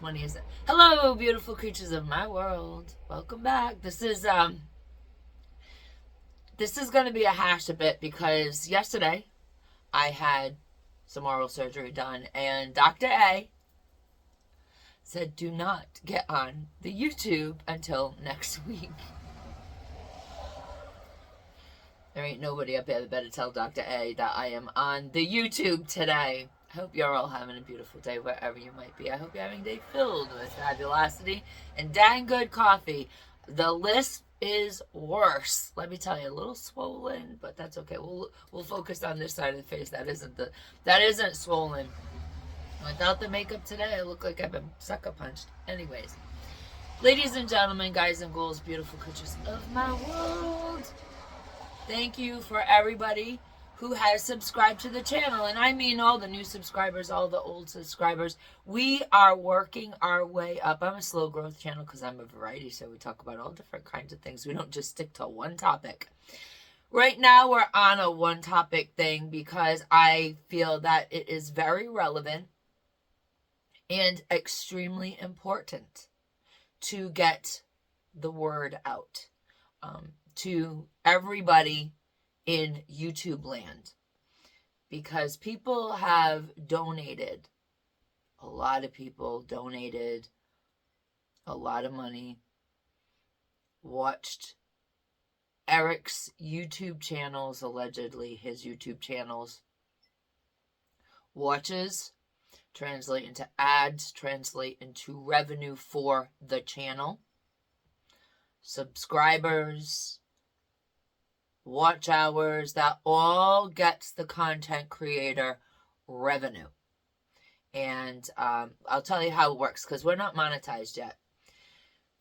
20th. Hello, beautiful creatures of my world. Welcome back. This is going to be a hash a bit because yesterday I had some oral surgery done and Dr. A said do not get on the YouTube until next week. There ain't nobody up there that better tell Dr. A that I am on the YouTube today. I hope you're all having a beautiful day wherever you might be. I hope you're having a day filled with fabulosity and dang good coffee. The list is worse. Let me tell you, a little swollen, but that's okay. We'll focus on this side of the face. That isn't swollen. Without the makeup today, I look like I've been sucker punched. Anyways, ladies and gentlemen, guys and ghouls, beautiful creatures of my world. Thank you for everybody who has subscribed to the channel. And I mean all the new subscribers, all the old subscribers. We are working our way up. I'm a slow growth channel because I'm a variety, so we talk about all different kinds of things. We don't just stick to one topic. Right now, we're on a one topic thing because I feel that it is very relevant and extremely important to get the word out to everybody in YouTube land, because people have donated, a lot of people donated a lot of money, watched Eric's YouTube channels, allegedly his YouTube channels, watches translate into ads, translate into revenue for the channel, subscribers, watch hours, that all gets the content creator revenue. And I'll tell you how it works because we're not monetized yet.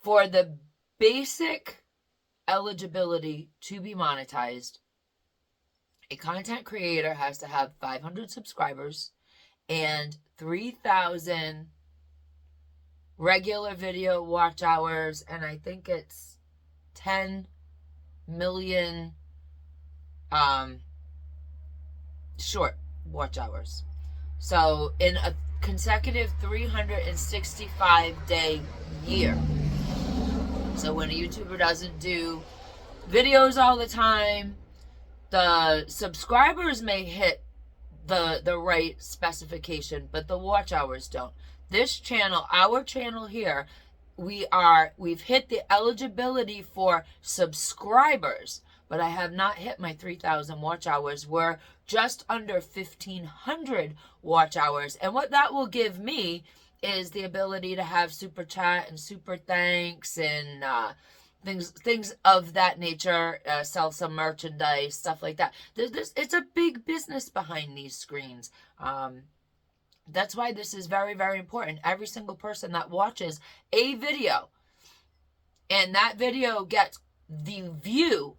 For the basic eligibility to be monetized, a content creator has to have 500 subscribers and 3,000 regular video watch hours, and I think it's 10 million short watch hours. So in a consecutive 365 day year. So when a YouTuber doesn't do videos all the time, the subscribers may hit the right specification, but the watch hours don't. This channel, our channel here, we've hit the eligibility for subscribers, but I have not hit my 3,000 watch hours. We're just under 1,500 watch hours. And what that will give me is the ability to have super chat and super thanks and things of that nature, sell some merchandise, stuff like that. It's a big business behind these screens. That's why this is very, very important. Every single person that watches a video and that video gets the view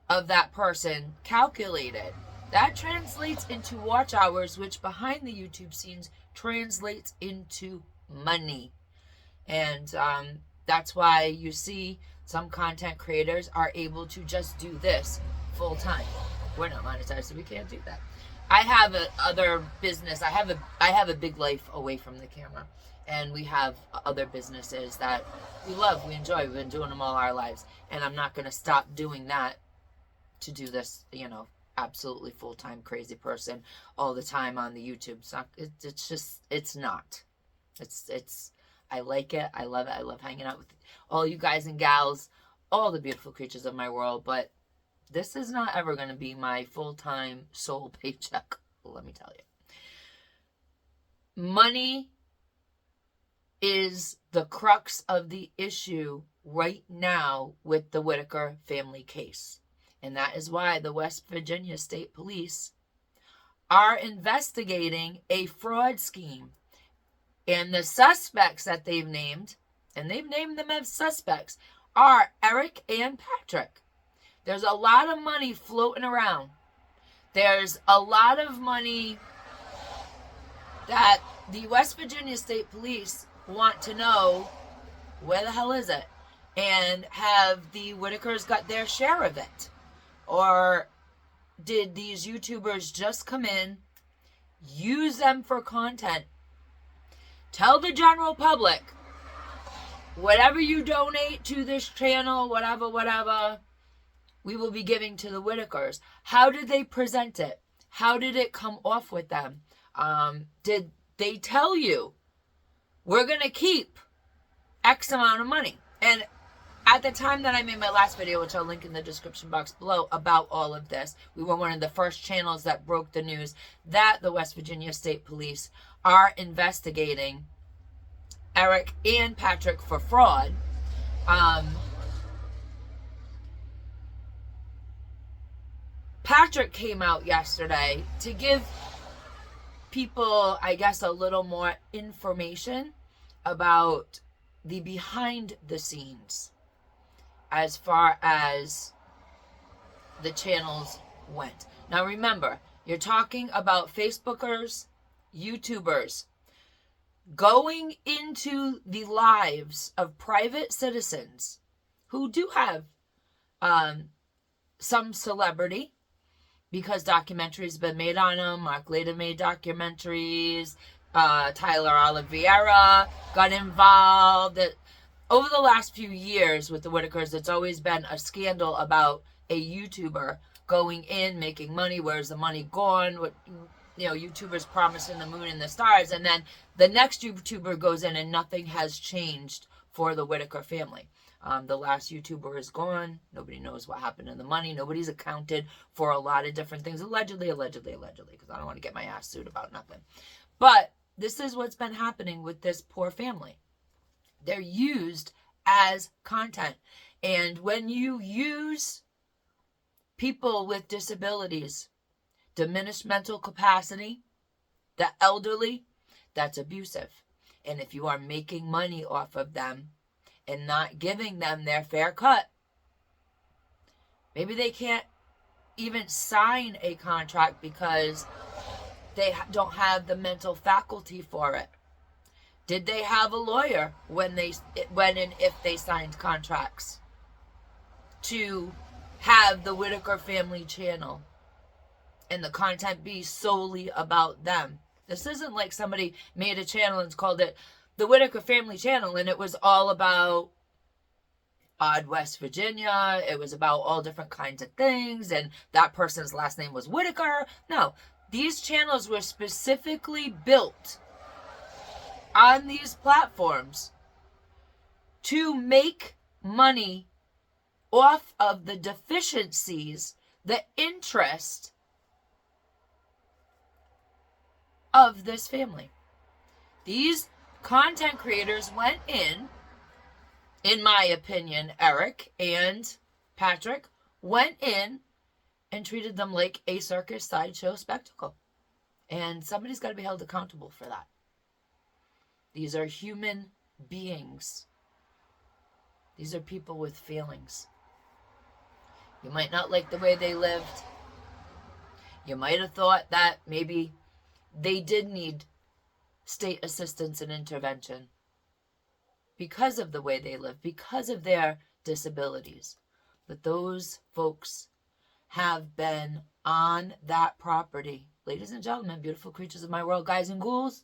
of that person calculated, that translates into watch hours, which behind the YouTube scenes translates into money. And that's why you see some content creators are able to just do this full time. We're not monetized, so we can't do that. I have other business. I have a big life away from the camera, and we have other businesses that we love, we enjoy. We've been doing them all our lives, and I'm not going to stop doing that to do this, absolutely full-time crazy person all the time on the YouTube. It's not. I like it. I love it. I love hanging out with all you guys and gals, all the beautiful creatures of my world, but this is not ever going to be my full-time sole paycheck, let me tell you. Money is the crux of the issue right now with the Whittacker family case. And that is why the West Virginia State Police are investigating a fraud scheme. And the suspects that they've named, and they've named them as suspects, are Eric and Patrick. There's a lot of money floating around. There's a lot of money that the West Virginia State Police want to know where the hell is it, and have the Whittakers got their share of it? Or did these YouTubers just come in, use them for content, Tell the general public, whatever you donate to this channel, whatever, we will be giving to the Whittakers. How did they present it? How did it come off with them? Did they tell you, we're going to keep X amount of money? And at the time that I made my last video, which I'll link in the description box below, about all of this, we were one of the first channels that broke the news that the West Virginia State Police are investigating Eric and Patrick for fraud. Patrick came out yesterday to give people, I guess, a little more information about the behind the scenes as far as the channels went. Now remember, you're talking about Facebookers, YouTubers, going into the lives of private citizens who do have some celebrity, because documentaries have been made on them. Mark Leda made documentaries. Tyler Oliveira got involved. Over the last few years with the Whittakers, it's always been a scandal about a YouTuber going in, making money. Where's the money gone? What, YouTubers promising the moon and the stars. And then the next YouTuber goes in and nothing has changed for the Whittacker family. The last YouTuber is gone. Nobody knows what happened to the money. Nobody's accounted for a lot of different things. Allegedly, because I don't want to get my ass sued about nothing. But this is what's been happening with this poor family. They're used as content. And when you use people with disabilities, diminished mental capacity, the elderly, that's abusive. And if you are making money off of them and not giving them their fair cut, maybe they can't even sign a contract because they don't have the mental faculty for it. Did they have a lawyer when and if they signed contracts to have the Whittacker Family channel and the content be solely about them? This isn't like somebody made a channel and called it the Whittacker Family channel and it was all about odd West Virginia. It was about all different kinds of things and that person's last name was Whittacker. No, these channels were specifically built on these platforms to make money off of the deficiencies, the interest of this family. These content creators went in my opinion, Eric and Patrick went in and treated them like a circus sideshow spectacle. And somebody's got to be held accountable for that. These are human beings. These are people with feelings. You might not like the way they lived. You might have thought that maybe they did need state assistance and intervention because of the way they live, because of their disabilities. But those folks have been on that property. Ladies and gentlemen, beautiful creatures of my world, guys and ghouls,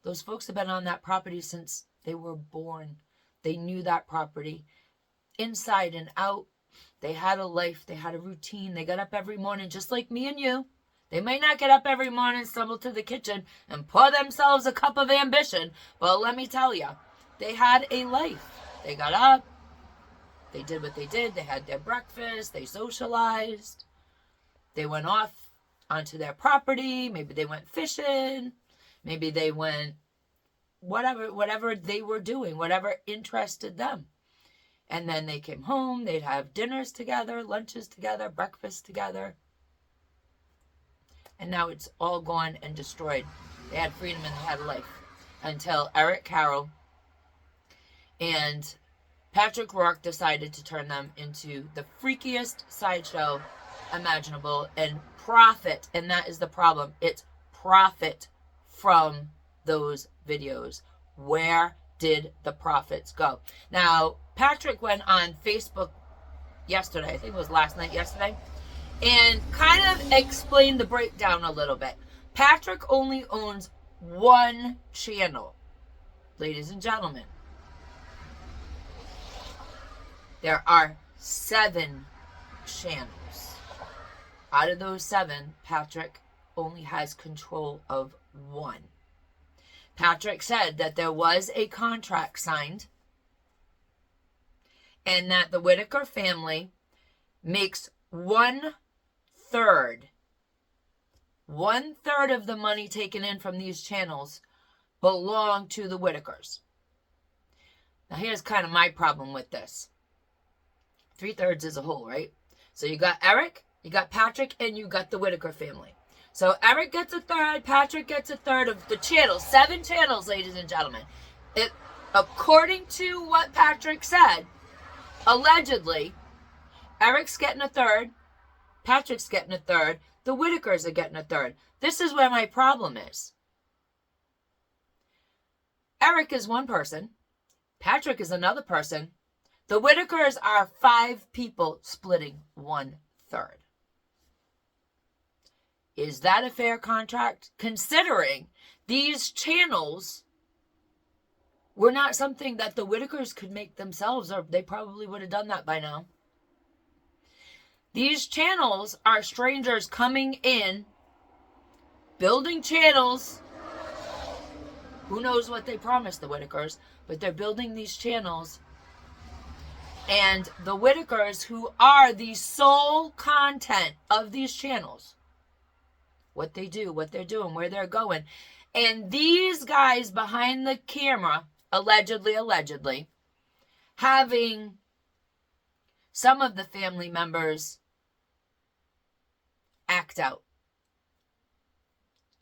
those folks have been on that property since they were born. They knew that property inside and out. They had a life. They had a routine. They got up every morning just like me and you. They might not get up every morning, stumble to the kitchen, and pour themselves a cup of ambition. But let me tell you, they had a life. They got up. They did what they did. They had their breakfast. They socialized. They went off onto their property. Maybe they went fishing. Maybe they went whatever they were doing, whatever interested them. And then they came home. They'd have dinners together, lunches together, breakfast together. And now it's all gone and destroyed. They had freedom and they had a life. Until Eric Carroll and Patrick Roark decided to turn them into the freakiest sideshow imaginable and profit. And that is the problem. It's profit from those videos. Where did the profits go? Now, Patrick went on Facebook yesterday. I think it was yesterday. And kind of explained the breakdown a little bit. Patrick only owns one channel. ladies and gentlemen, there are 7 channels. Out of those 7, Patrick only has control of 1. Patrick said that there was a contract signed and that the Whittacker family makes 1/3 of the money taken in from these channels belong to the Whittacers. Now here's kind of my problem with this. 3/3 is a whole, right? So you got Eric, you got Patrick, and you got the Whittacker family. So Eric gets 1/3, Patrick gets 1/3 of the channels. 7 channels, ladies and gentlemen. According to what Patrick said, allegedly, Eric's getting 1/3, Patrick's getting 1/3, the Whittakers are getting 1/3. This is where my problem is. Eric is one person. Patrick is another person. The Whittakers are 5 people splitting 1/3. Is that a fair contract? Considering these channels were not something that the Whittakers could make themselves, or they probably would have done that by now. These channels are strangers coming in, building channels. Who knows what they promised the Whittakers, but they're building these channels. And the Whittakers, who are the sole content of these channels, what they do, what they're doing, where they're going. And these guys behind the camera, allegedly, having some of the family members act out.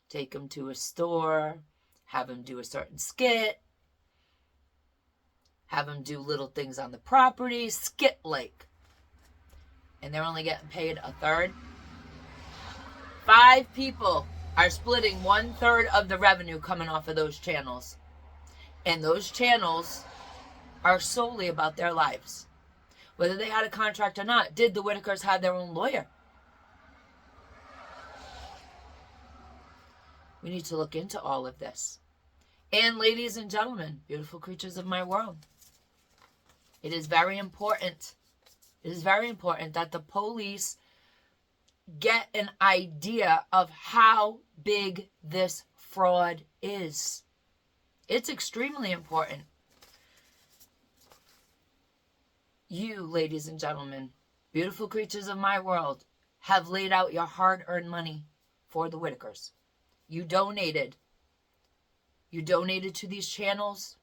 Take them to a store, have them do a certain skit, have them do little things on the property, skit-like. And they're only getting paid 1/3. 5 people are splitting 1/3 of the revenue coming off of those channels. And those channels are solely about their lives. Whether they had a contract or not, did the Whittakers have their own lawyer? We need to look into all of this. And ladies and gentlemen, beautiful creatures of my world, it is very important. It is very important that the police get an idea of how big this fraud is. It's extremely important. You, ladies and gentlemen, beautiful creatures of my world, have laid out your hard-earned money for the Whittakers. You donated. You donated to these channels.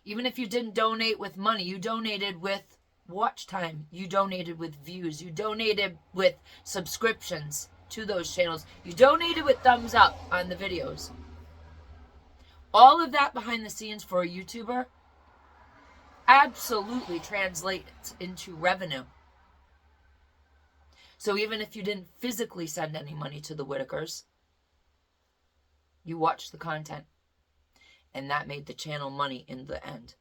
Even if you didn't donate with money, you donated with watch time. You donated with views. You donated with subscriptions to those channels. You donated with thumbs up on the videos. All of that behind the scenes for a YouTuber absolutely translates into revenue. So even if you didn't physically send any money to the Whittakers, you watched the content. And that made the channel money in the end.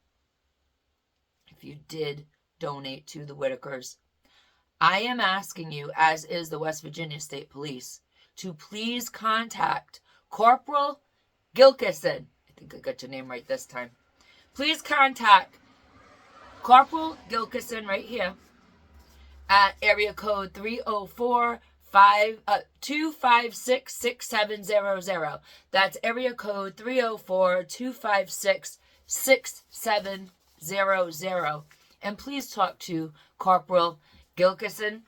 If you did donate to the Whittakers, I am asking you, as is the West Virginia State Police, to please contact Corporal Gilkison. I think I got your name right this time. Please contact Corporal Gilkison right here at area code 304-256-6700. That's area code 304-256-6700. And please talk to Corporal Gilkison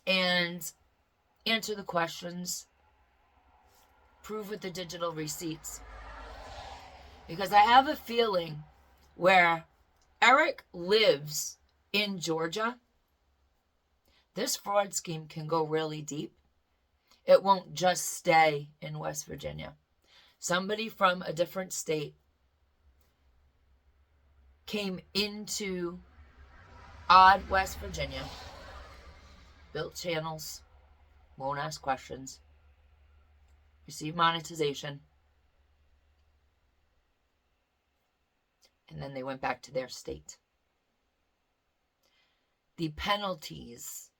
and answer the questions. Prove with the digital receipts. Because I have a feeling where Eric lives in Georgia, this fraud scheme can go really deep. It won't just stay in West Virginia. Somebody from a different state came into odd West Virginia, built channels, won't ask questions, receive monetization, and then they went back to their state. The penalties,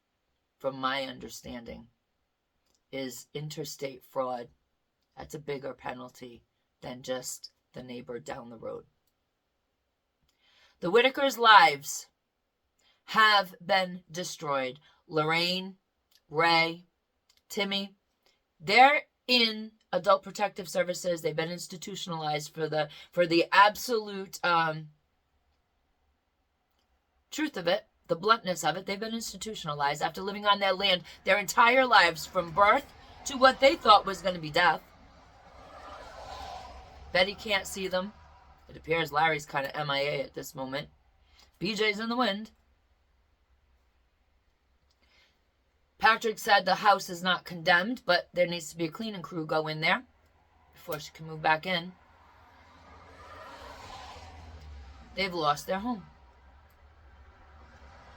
from my understanding, is interstate fraud. That's a bigger penalty than just the neighbor down the road. The Whittacker's lives have been destroyed. Lorraine, Ray, Timmy, they're in adult protective services. They've been institutionalized for the absolute truth of it, the bluntness of it. They've been institutionalized after living on their land their entire lives, from birth to what they thought was going to be death. Betty can't see them. It appears Larry's kind of MIA at this moment. BJ's in the wind. Patrick said the house is not condemned, but there needs to be a cleaning crew go in there before she can move back in. They've lost their home.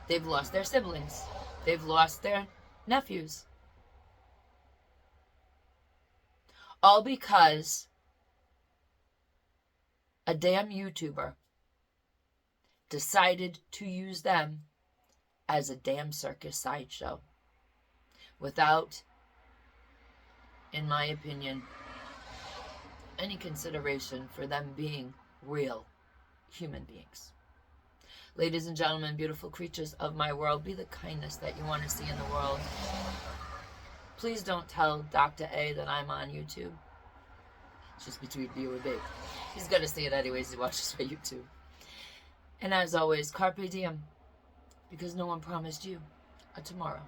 They've lost their siblings. They've lost their nephews. All because a damn YouTuber decided to use them as a damn circus sideshow without, in my opinion, any consideration for them being real human beings. Ladies and gentlemen, beautiful creatures of my world, be the kindness that you want to see in the world. Please don't tell Dr. A that I'm on YouTube. It's just between you and me. He's going to see it anyways. He watches my YouTube. And as always, Carpe Diem, because no one promised you a tomorrow.